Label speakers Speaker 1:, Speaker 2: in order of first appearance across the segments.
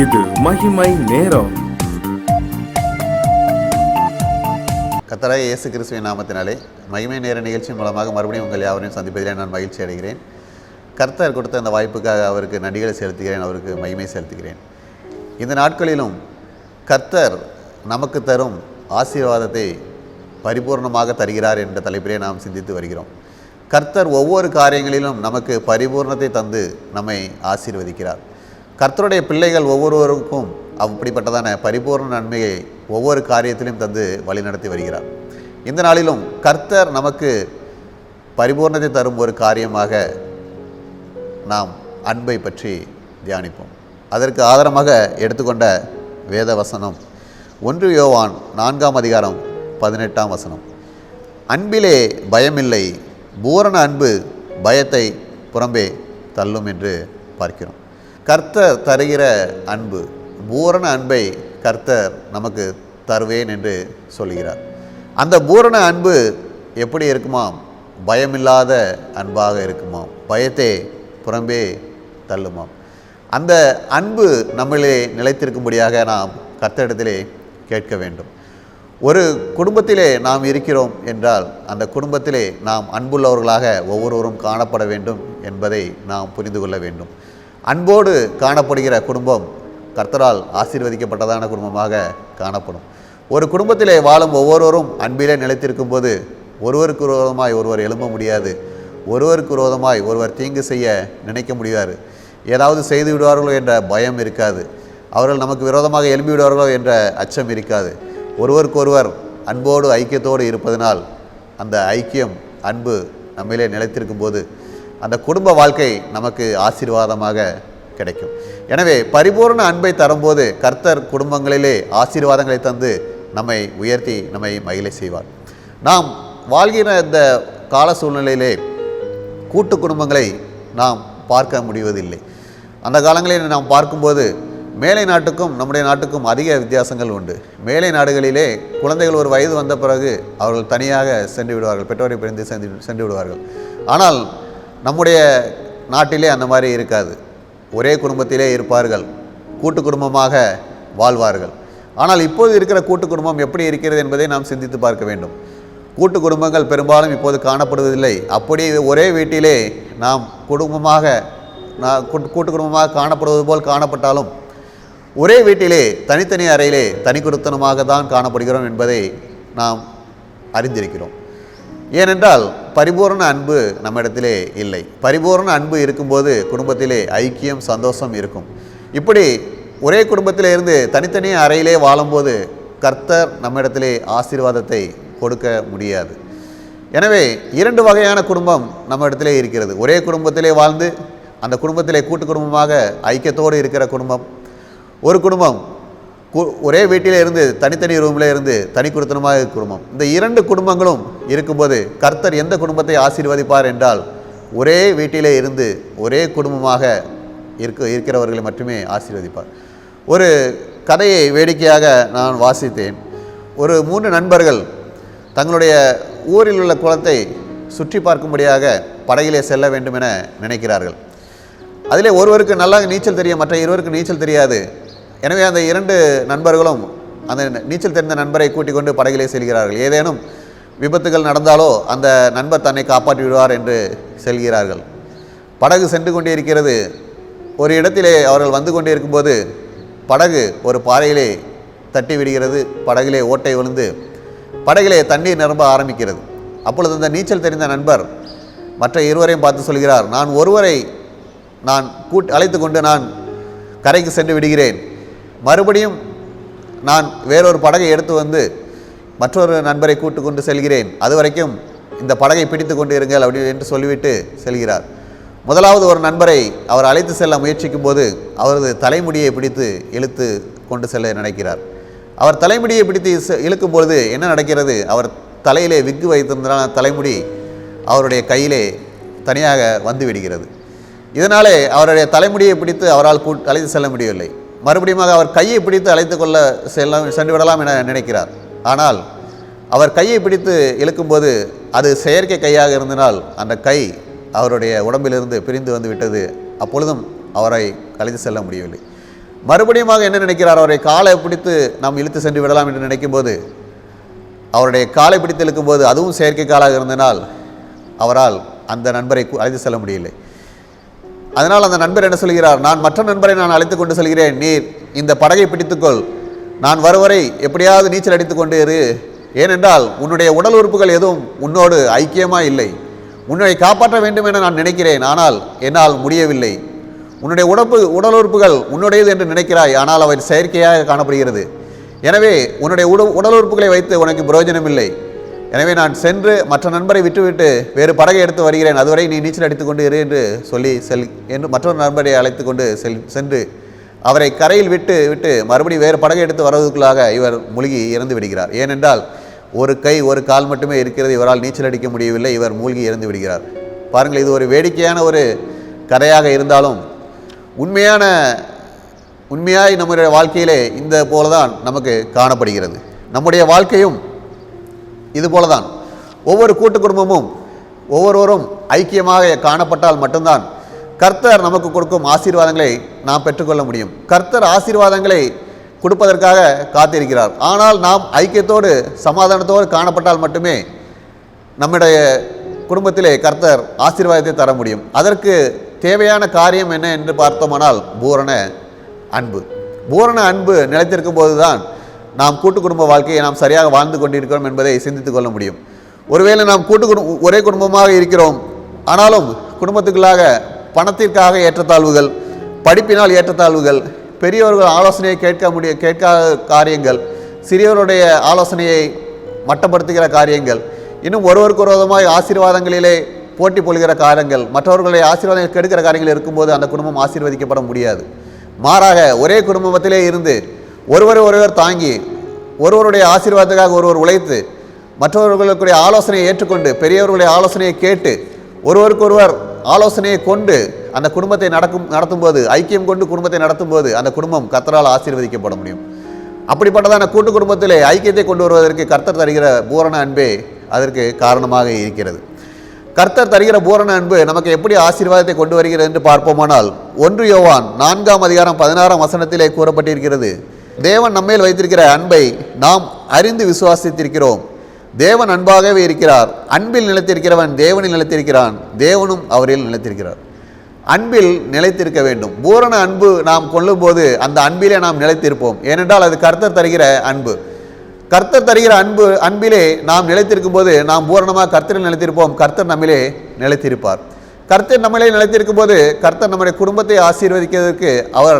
Speaker 1: இது மகிமை நேரம்.
Speaker 2: கர்த்தராகிய இயேசு கிறிஸ்துவின் நாமத்தினாலே மகிமை நேர நிகழ்ச்சியின் மூலமாக மறுபடியும் உங்கள் யாவரையும் சந்திப்பதிலே நான் மகிழ்ச்சி அடைகிறேன். கர்த்தர் கொடுத்த அந்த வாய்ப்புக்காக அவருக்கு நன்றிகளை செலுத்துகிறேன், அவருக்கு மகிமை செலுத்துகிறேன். இந்த நாட்களிலும் கர்த்தர் நமக்கு தரும் ஆசீர்வாதத்தை பரிபூர்ணமாக தருகிறார் என்ற தலைப்பிலே நாம் சிந்தித்து வருகிறோம். கர்த்தர் ஒவ்வொரு காரியங்களிலும் நமக்கு பரிபூர்ணத்தை தந்து நம்மை ஆசீர்வதிக்கிறார். கர்த்தருடைய பிள்ளைகள் ஒவ்வொருவருக்கும் அப்படிப்பட்டதான பரிபூர்ண நன்மையை ஒவ்வொரு காரியத்திலும் தந்து வழிநடத்தி வருகிறார். இந்த நாளிலும் கர்த்தர் நமக்கு பரிபூர்ணத்தை தரும் ஒரு காரியமாக நாம் அன்பை பற்றி தியானிப்போம். அதற்கு ஆதாரமாக எடுத்துக்கொண்ட வேத வசனம் 1 யோவான் 4ஆம் அதிகாரம் 18ஆம் வசனம். அன்பிலே பயமில்லை, பூரண அன்பு பயத்தை புறம்பே தள்ளும் என்று பார்க்கிறோம். கர்த்தர் தருகிற அன்பு, பூரண அன்பை கர்த்தர் நமக்கு தருவேன் என்று சொல்கிறார். அந்த பூரண அன்பு எப்படி இருக்குமாம்? பயமில்லாத அன்பாக இருக்குமாம், பயத்தை புறம்பே தள்ளுமாம். அந்த அன்பு நம்மளே நிலைத்திருக்கும்படியாக நாம் கர்த்தரிடத்திலே கேட்க வேண்டும். ஒரு குடும்பத்திலே நாம் இருக்கிறோம் என்றால் அந்த குடும்பத்திலே நாம் அன்புள்ளவர்களாக ஒவ்வொருவரும் காணப்பட வேண்டும் என்பதை நாம் புரிந்து கொள்ள வேண்டும். அன்போடு காணப்படுகிற குடும்பம் கர்த்தரால் ஆசீர்வதிக்கப்பட்டதான குடும்பமாக காணப்படும். ஒரு குடும்பத்திலே வாழும் ஒவ்வொருவரும் அன்பிலே நிலைத்திருக்கும் போது ஒருவருக்கு விரோதமாய் ஒருவர் எழும்ப முடியாது, ஒருவருக்கு விரோதமாய் ஒருவர் தீங்கு செய்ய நினைக்க முடியாது, ஏதாவது செய்து விடுவார்களோ என்ற பயம் இருக்காது, அவர்கள் நமக்கு விரோதமாக எழும்பி விடுவார்களோ என்ற அச்சம் இருக்காது. ஒருவருக்கொருவர் அன்போடு ஐக்கியத்தோடு இருப்பதனால் அந்த ஐக்கியம், அன்பு நம்மிலே நிலைத்திருக்கும் போது அந்த குடும்ப வாழ்க்கை நமக்கு ஆசீர்வாதமாக கிடைக்கும். எனவே பரிபூர்ண அன்பை தரும்போது கர்த்தர் குடும்பங்களிலே ஆசீர்வாதங்களை தந்து நம்மை உயர்த்தி நம்மை மகிழ செய்வார். நாம் வாழ்கிற இந்த கால சூழ்நிலையிலே கூட்டு குடும்பங்களை நாம் பார்க்க முடிவதில்லை. அந்த காலங்களில் நாம் பார்க்கும்போது மேலை நாட்டுக்கும் நம்முடைய நாட்டுக்கும் அதிக வித்தியாசங்கள் உண்டு. மேலை நாடுகளிலே குழந்தைகள் ஒரு வயது வந்த பிறகு அவர்கள் தனியாக சென்று விடுவார்கள், பெற்றோரை பிரிந்து சென்று விடுவார்கள். ஆனால் நம்முடைய நாட்டிலே அந்த மாதிரி இருக்காது. ஒரே குடும்பத்திலே இருப்பார்கள், கூட்டு குடும்பமாக வாழ்வார்கள். ஆனால் இப்போது இருக்கிற கூட்டு குடும்பம் எப்படி இருக்கிறது என்பதை நாம் சிந்தித்து பார்க்க வேண்டும். கூட்டு குடும்பங்கள் பெரும்பாலும் இப்போது காணப்படுவதில்லை. அப்படி ஒரே வீட்டிலே நாம் கூட்டு குடும்பமாக காணப்படுவது போல் காணப்பட்டாலும் ஒரே வீட்டிலே தனித்தனி அறையிலே தனி குடித்தனமாக தான் காணப்படுகிறோம் என்பதை நாம் அறிந்திருக்கிறோம். ஏனென்றால் பரிபூர்ண அன்பு நம்மிடத்திலே இல்லை. பரிபூர்ண அன்பு இருக்கும்போது குடும்பத்திலே ஐக்கியம், சந்தோஷம் இருக்கும். இப்படி ஒரே குடும்பத்திலே இருந்து தனித்தனி அறையிலே வாழும்போது கர்த்தர் நம்மிடத்திலே ஆசீர்வாதத்தை கொடுக்க முடியாது. எனவே 2 வகையான குடும்பம் நம்மிடத்திலே இருக்கிறது. ஒரே குடும்பத்திலே வாழ்ந்து அந்த குடும்பத்திலே கூட்டு குடும்பமாக ஐக்கியத்தோடு இருக்கிற குடும்பம். ஒரு குடும்பம் ஒரே வீட்டிலே இருந்து தனித்தனி ரூமில் இருந்து தனி குடித்தனமாக குடும்பம். இந்த 2 குடும்பங்களும் இருக்கும்போது கர்த்தர் எந்த குடும்பத்தை ஆசீர்வதிப்பார் என்றால் ஒரே வீட்டிலே இருந்து ஒரே குடும்பமாக இருக்கிறவர்களை மட்டுமே ஆசீர்வதிப்பார். ஒரு கதையை வேடிக்கையாக நான் வாசித்தேன். ஒரு 3 நண்பர்கள் தங்களுடைய ஊரில் உள்ள குளத்தை சுற்றி பார்க்கும்படியாக படகிலே செல்ல வேண்டும் என நினைக்கிறார்கள். அதிலே ஒருவருக்கு நல்லா நீச்சல் தெரியும், மற்ற இருவருக்கு நீச்சல் தெரியாது. எனவே அந்த 2 நண்பர்களும் அந்த நீச்சல் தெரிந்த நண்பரை கூட்டிக் கொண்டு படகிலே செல்கிறார்கள். ஏதேனும் விபத்துகள் நடந்தாலோ அந்த நண்பர் தன்னை காப்பாற்றி விடுவார் என்று செல்கிறார்கள். படகு சென்று கொண்டே இருக்கிறது. ஒரு இடத்திலே அவர்கள் வந்து கொண்டே இருக்கும்போது படகு ஒரு பாறையிலே தட்டி விடுகிறது. படகிலே ஓட்டை விழுந்து படகிலே தண்ணீர் நிரம்ப ஆரம்பிக்கிறது. அப்பொழுது அந்த நீச்சல் தெரிந்த நண்பர் மற்ற இருவரையும் பார்த்து சொல்கிறார், நான் ஒருவரை அழைத்து கொண்டு நான் கரைக்கு சென்று விடுகிறேன், மறுபடியும் நான் வேறொரு படகை எடுத்து வந்து மற்றொரு நண்பரை கூட்டு கொண்டு செல்கிறேன், அது வரைக்கும் இந்த படகை பிடித்து கொண்டு இருங்கள் அப்படி என்று சொல்லிவிட்டு செல்கிறார். முதலாவது ஒரு நண்பரை அவர் அழைத்து செல்ல முயற்சிக்கும் போது அவரது தலைமுடியை பிடித்து இழுத்து கொண்டு செல்ல நினைக்கிறார். அவர் தலைமுடியை பிடித்து இழுக்கும் பொழுது என்ன நடக்கிறது? அவர் தலையிலே விக்கு வைத்திருந்தால் தலைமுடி அவருடைய கையிலே தனியாக வந்து விடுகிறது. இதனாலே அவருடைய தலைமுடியை பிடித்து அவரால் அழைத்து செல்ல முடியவில்லை. மறுபடியும் அவர் கையை பிடித்து அழைத்து சென்று விடலாம் என நினைக்கிறார். ஆனால் அவர் கையை பிடித்து இழுக்கும்போது அது செயற்கை கையாக இருந்தனால் அந்த கை அவருடைய உடம்பிலிருந்து பிரிந்து வந்து விட்டது. அப்பொழுதும் அவரை அழைத்து செல்ல முடியவில்லை. மறுபடியும் என்ன நினைக்கிறார்? அவருடைய காலை பிடித்து நாம் இழுத்து சென்று விடலாம் என்று நினைக்கும்போது, அவருடைய காலை பிடித்து இழுக்கும்போது அதுவும் செயற்கை காலாக இருந்தனால் அவரால் அந்த நண்பரை அழைத்து செல்ல முடியவில்லை. அதனால் அந்த நண்பர் என்ன சொல்கிறார்? நான் மற்ற நண்பரை நான் அழைத்து கொண்டு செல்கிறேன், நீர் இந்த படகை பிடித்துக்கொள், நான் வருவரை எப்படியாவது நீச்சல் அடித்து கொண்டு இரு. ஏனென்றால் உன்னுடைய உடல் உறுப்புகள் எதுவும் உன்னோடு ஐக்கியமாக இல்லை. உன்னை காப்பாற்ற வேண்டும் என நான் நினைக்கிறேன், ஆனால் என்னால் முடியவில்லை. உன்னுடைய உடல் உறுப்புகள் உன்னுடையது என்று நினைக்கிறாய், ஆனால் அவை செயற்கையாக காணப்படுகிறது. எனவே உன்னுடைய உடல் உறுப்புகளை வைத்து உனக்கு பிரயோஜனம் இல்லை. எனவே நான் சென்று மற்ற நண்பரை விட்டுவிட்டு வேறு படகை எடுத்து வருகிறேன், அதுவரை நீ நீச்சல் அடித்து கொண்டு இரு என்று சொல்லி என்று மற்றொரு நண்பரை அழைத்து கொண்டு சென்று அவரை கரையில் விட்டு மறுபடியும் வேறு படகை எடுத்து வருவதற்குள்ளாக இவர் மூழ்கி இறந்து விடுகிறார். ஏனென்றால் ஒரு கை ஒரு கால் மட்டுமே இருக்கிறது, இவரால் நீச்சல் அடிக்க முடியவில்லை, இவர் மூழ்கி இறந்து விடுகிறார். பாருங்கள், இது ஒரு வேடிக்கையான ஒரு கதையாக இருந்தாலும் உண்மையாய் நம்முடைய வாழ்க்கையிலே இந்த போலதான் நமக்கு காணப்படுகிறது. நம்முடைய வாழ்க்கையும் இது போலதான். ஒவ்வொரு கூட்டு குடும்பமும் ஒவ்வொருவரும் ஐக்கியமாக காணப்பட்டால் மட்டும்தான் கர்த்தர் நமக்கு கொடுக்கும் ஆசீர்வாதங்களை நாம் பெற்றுக்கொள்ள முடியும். கர்த்தர் ஆசீர்வாதங்களை கொடுப்பதற்காக காத்திருக்கிறார். ஆனால் நாம் ஐக்கியத்தோடு சமாதானத்தோடு காணப்பட்டால் மட்டுமே நம்முடைய குடும்பத்திலே கர்த்தர் ஆசீர்வாதத்தை தர முடியும். அதற்கு தேவையான காரியம் என்ன என்று பார்த்தோமானால் பூரண அன்பு. பூரண அன்பு நிலைத்திருக்கும் போது தான் நாம் கூட்டு குடும்ப வாழ்க்கையை நாம் சரியாக வாழ்ந்து கொண்டிருக்கிறோம் என்பதை சிந்தித்துக் கொள்ள முடியும். ஒருவேளை நாம் ஒரே குடும்பமாக இருக்கிறோம், ஆனாலும் குடும்பத்துக்குள்ளாக பணத்திற்காக ஏற்றத்தாழ்வுகள், படிப்பினால் ஏற்றத்தாழ்வுகள், பெரியவர்கள் ஆலோசனையை கேட்காத காரியங்கள், சிறியவருடைய ஆலோசனையை மட்டப்படுத்துகிற காரியங்கள், இன்னும் ஒருவருக்கு விரோதமாய் ஆசீர்வாதங்களிலே போட்டி போடுகிற காரியங்கள், மற்றவர்களுடைய ஆசீர்வாதங்கள் கெடுக்கிற காரியங்கள் இருக்கும்போது அந்த குடும்பம் ஆசீர்வதிக்கப்பட முடியாது. மாறாக ஒரே குடும்பத்திலே இருந்து ஒருவர் தாங்கி ஒருவருடைய ஆசீர்வாதத்துக்காக ஒருவர் உழைத்து மற்றவர்களுடைய ஆலோசனையை ஏற்றுக்கொண்டு பெரியவர்களுடைய ஆலோசனையை கேட்டு ஒருவருக்கொருவர் ஆலோசனையை கொண்டு அந்த குடும்பத்தை நடத்தும்போது, ஐக்கியம் கொண்டு குடும்பத்தை நடத்தும்போது அந்த குடும்பம் கர்த்தரால் ஆசீர்வதிக்கப்பட முடியும். அப்படிப்பட்டதான கூட்டு குடும்பத்திலே ஐக்கியத்தை கொண்டு வருவதற்கு கர்த்தர் தருகிற பூரண அன்பே அதற்கு காரணமாக இருக்கிறது. கர்த்தர் தருகிற பூரண அன்பு நமக்கு எப்படி ஆசீர்வாதத்தை கொண்டு வருகிறது என்று பார்ப்போமானால் 1 யோவான் 4:16 கூறப்பட்டிருக்கிறது, தேவன் நம்மேல் வைத்திருக்கிற அன்பை நாம் அறிந்து விசுவாசித்திருக்கிறோம். தேவன் அன்பாகவே இருக்கிறார். அன்பில் நிலைத்திருக்கிறவன் தேவனில் நிலைத்திருக்கிறான், தேவனும் அவரில் நிலைத்திருக்கிறார். அன்பில் நிலைத்திருக்க வேண்டும். பூரண அன்பு நாம் கொள்ளும்போது அந்த அன்பிலே நாம் நிலைத்திருப்போம். ஏனென்றால் அது கர்த்தர் தருகிற அன்பு. கர்த்தர் தருகிற அன்பிலே நாம் நிலைத்திருக்கும் போது நாம் பூரணமாக கர்த்தரில் நிலைத்திருப்போம். கர்த்தர் நம்மிலே நிலைத்திருப்பார். கர்த்தர் நம்மிலே நிலைத்திருக்கும் போது கர்த்தர் நம்முடைய குடும்பத்தை ஆசீர்வதிக்கிறதுக்கு அவர்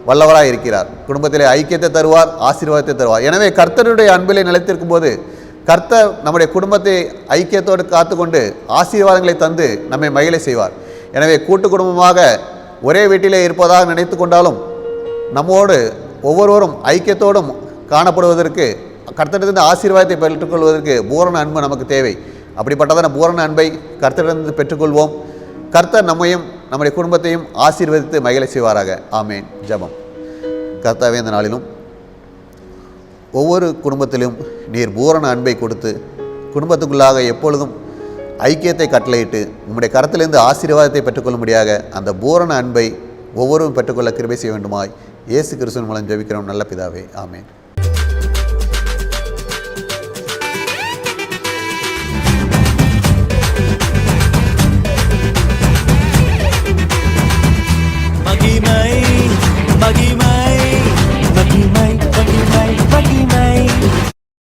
Speaker 2: வல்லவராக இருக்கிறார். குடும்பத்திலே ஐக்கியத்தை தருவார், ஆசீர்வாதத்தை தருவார். எனவே கர்த்தருடைய அன்பிலே நிலைத்திருக்கும் போது கர்த்தர் நம்முடைய குடும்பத்தை ஐக்கியத்தோடு காத்துக்கொண்டு ஆசீர்வாதங்களை தந்து நம்மை மகிழ செய்வார். எனவே கூட்டு குடும்பமாக ஒரே வீட்டிலே இருப்பதாக நினைத்து கொண்டாலும் நம்மோடு ஒவ்வொருவரும் ஐக்கியத்தோடும் காணப்படுவதற்கு கர்த்தரிடத்திலிருந்து ஆசீர்வாதத்தை பெற்றுக்கொள்வதற்கு பூரண அன்பு நமக்கு தேவை. அப்படிப்பட்டதான பூரண அன்பை கர்த்தரிடத்திலிருந்து பெற்றுக்கொள்வோம். கர்த்தர் நம்மையும் நம்முடைய குடும்பத்தையும் ஆசீர்வதித்து மகிழ செய்வாராக. ஆமேன். ஜெபம். கர்த்தாவே, இந்த நாளிலும் ஒவ்வொரு குடும்பத்திலும் நீர் பூரண அன்பை கொடுத்து குடும்பத்துக்குள்ளாக எப்பொழுதும் ஐக்கியத்தை கட்டளையிட்டு உம்முடைய கரத்திலிருந்து ஆசீர்வாதத்தை பெற்றுக்கொள்ளும்படியாக அந்த பூரண அன்பை ஒவ்வொருவரும் பெற்றுக்கொள்ள கிருபை செய்ய வேண்டுமாய் இயேசு கிறிஸ்துவின் மூலம் ஜெபிக்கிறோம் நல்ல பிதாவே. ஆமேன்.